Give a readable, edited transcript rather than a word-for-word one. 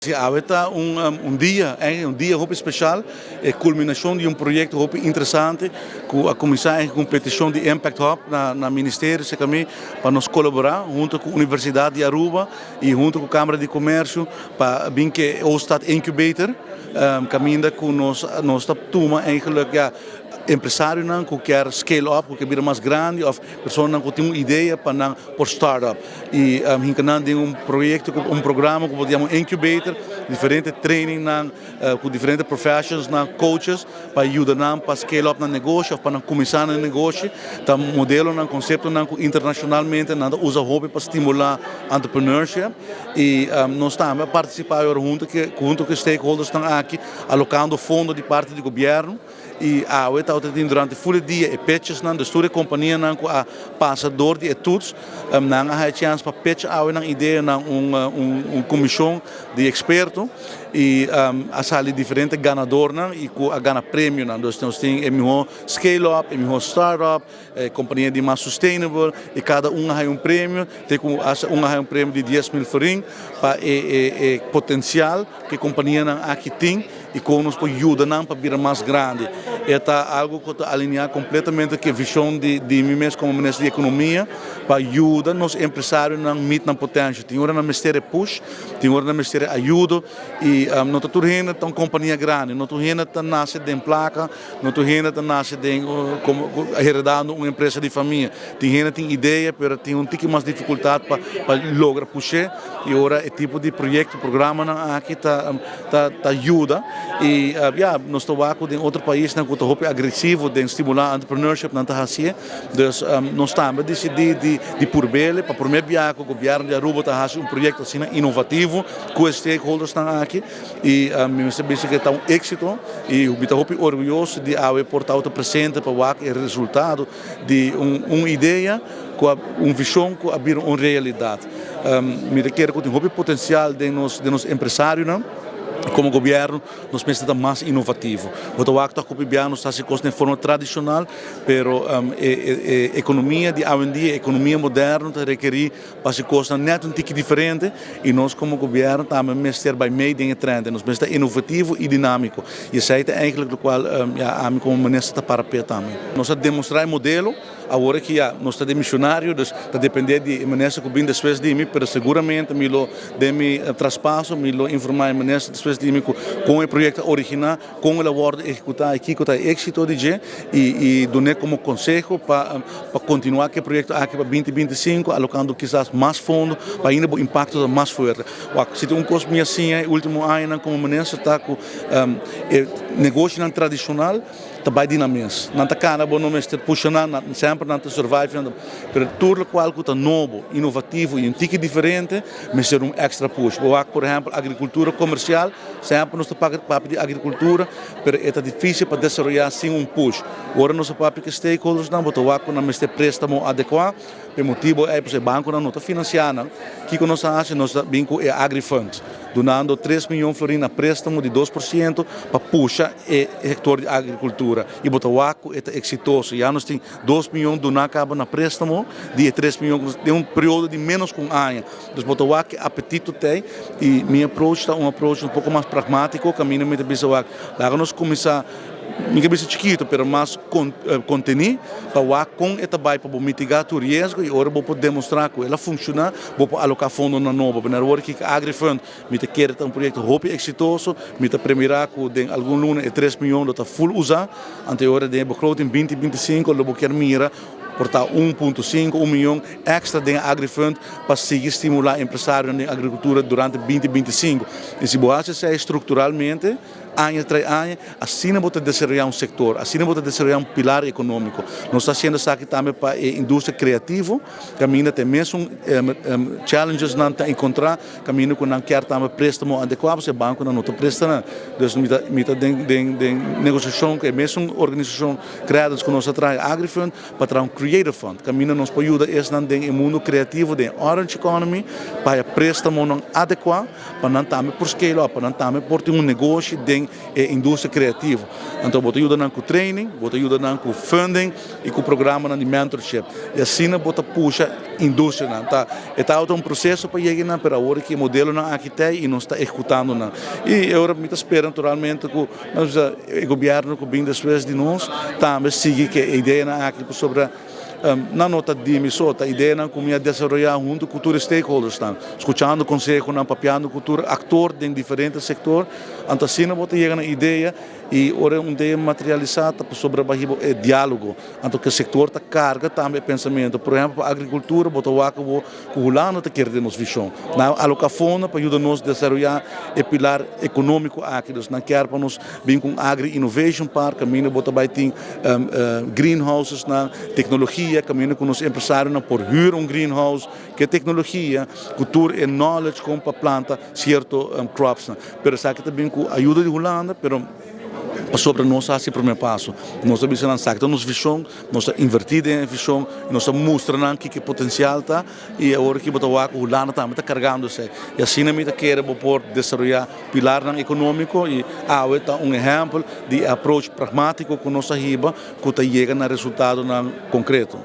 Está dia, um dia muito especial, a culminação de projeto muito interessante, com a comissão em competição de Impact Hub na Ministério, para nos colaborar, junto com a Universidade de Aruba e junto com a Câmara de Comércio, para bem que o Estado Incubator, caminha com nossa turma, eigenlijk, empresário que quer scale up, que quer vir mais grande, ou pessoas que têm uma ideia para por startup. E a gente tem projeto, programa que podemos incubator, diferentes training com diferentes professionals, coaches, para ajudar para scale up no negócio, para começar no negócio. Então, modelo, conceito internacionalmente, usa hobby para estimular entrepreneurship. E nós estamos a participar junto com stakeholders aqui, alocando fundos de parte do governo. E durante o dia pitches de toda a companhia com a passador de estudos a chance para pitch uma ideia uma comissão de expertos e a sair diferentes ganadores e a ganhar prêmio então nós temos melhor scale up melhor startup companhia de mais sustainable e cada tem prêmio tem um prêmio de 10.000 forint para potencial que a companhia aqui tem e como nos pode ajudar para vir mais grande. É algo que está alinhado completamente com a visão de mim mesmo como ministro de Economia para ajudar os empresários a meet na potência. Tem hora na Ministério push, tem hora na Ministério ajuda e não está tudo ainda uma companhia grande, não está ainda nasce de placa, não está ainda nasce de heredando uma empresa de família. Tem ainda tem ideia, mas tem pouco mais dificuldade para lograr puxar e agora é tipo de projeto, programa aqui tá ajuda. E nós estamos em outro país que é agressivo de estimular entrepreneurship na Tahassia. Então, nós estamos decidindo de por bem, para primeiro viagem, o governo de Aruba está fazendo projeto assim inovativo com os stakeholders estão aqui e me parece que está êxito e eu estou muito orgulhoso de haver portado presente para o resultado de uma ideia com uma visão com abrir uma realidade. Me quero que tem muito potencial de nos empresários, não? Como governo, nós pensamos mais inovativo. O acto que o governo está se de forma tradicional, pero a economia de hoje em dia, a economia moderna, requer para se costa net tique diferente e nós como governo estamos a by meio de trend. Nós pensamos inovativo e dinâmico. E isso é eigenlijk o qual a como ministro está para pé também. Nós demonstrar o modelo. Agora que nós estamos de missionário, está dependendo de ministro que vem depois de mim, mas seguramente me lo traspasso, me lo informar o ministro depois de mim com o projeto original, com o labor executar aqui que está êxito de dia e donar como conselho para continuar que o projeto aqui para 2025, alocando quizás mais fundos para ainda o impacto mais forte. Se tem coisa minha assim, o último ano como ministro está com negócio tradicional também dinamismo. Não está cara, bom não estar puxando, sempre não está survive, mas tudo qual que está novo, inovativo e tique diferente, mas ser extra push. Por exemplo, agricultura comercial, sempre nós estamos para de agricultura, mas é difícil para desenvolver sem push. Agora nós estamos para que stakeholders não botam não mas ter préstamo adequado, o motivo é porque o banco não está financiando. O que nós fazemos, nós vinculamos é AgriFund, donando 3 milhões de florins a préstamo de 2% para puxar o sector de agricultura. E Botawaco é exitoso. Já nós temos 2 milhões de acaba na préstamo, de 3 milhões, de período de menos com um ano. Então, Botawaco apetite tem e minha approach está um pouco mais pragmático, caminho muito bem. Lá nós começar minha cabeça chiquito, mas mais contenido para com esta vai para mitigar o risco e agora vou poder demonstrar que ela funciona, vou alocar fundo na nova. Na hora que a AgriFund me quer um projeto muito exitoso, me premirar com algum lunes 3 milhões está full usar, anterior de begroting 2025, eu quero mirar portar 1,5 milhão extra de AgriFund para seguir estimular empresários na agricultura durante 2025. E se você é estruturalmente, ano tras ano, assim não pode desenvolver um setor, assim não pode desenvolver um pilar econômico. Nós estamos fazendo isso aqui também para a indústria criativa, caminho tem mesmo challenges não está encontrar, caminho com não quer também préstamo adequado, se o banco não está prestando. Então, mita de negociação que é mesmo organização criada que nós traz AgriFund para trazer um Creative Fund, caminho nos pode ajudar esse no mundo criativo da Orange Economy para préstamo não adequado, para não também por scale up, para não também por ter negócio de também indústria criativa. Então, bota ajuda com training, bota ajuda com funding e com o programa de mentorship. E assim, bota puxa indústria. Tá? Está um processo para chegar para a hora que o modelo não aqui tem e não está executando. E eu me espero naturalmente que o governo, que bem después de nós, também siga que a ideia aqui sobre na nota de emissão, a ideia é como desenvolver junto com os stakeholders, escutando conselho, papiando com atores em diferentes setores, então assim não pode chegar na ideia e ora uma ideia materializada sobre o diálogo, então que o setor está carga também pensamento, por exemplo, a agricultura, bota o acabo com o lano que quer de nos visão, na alocafona para ajudar-nos a desenvolver o pilar econômico aqui, na quer para nos vir com Agri Innovation Park, caminho bota vai ter greenhouses na tecnologia, caminho com os empresários por huur greenhouse, que tecnologia, cultura e knowledge como para planta certo crops, pero sabe também com ajuda de Holanda, pero sobre nós esse é o primeiro passo. Nós temos lançado então nos visão, nós invertido em visão, nós mostrando que potencial está e agora que botar o Holanda também está carregando-se. E assim a gente quer por desenvolver pilar econômico e está um exemplo de approach pragmático com nossa riba que está chegando a resultado concreto.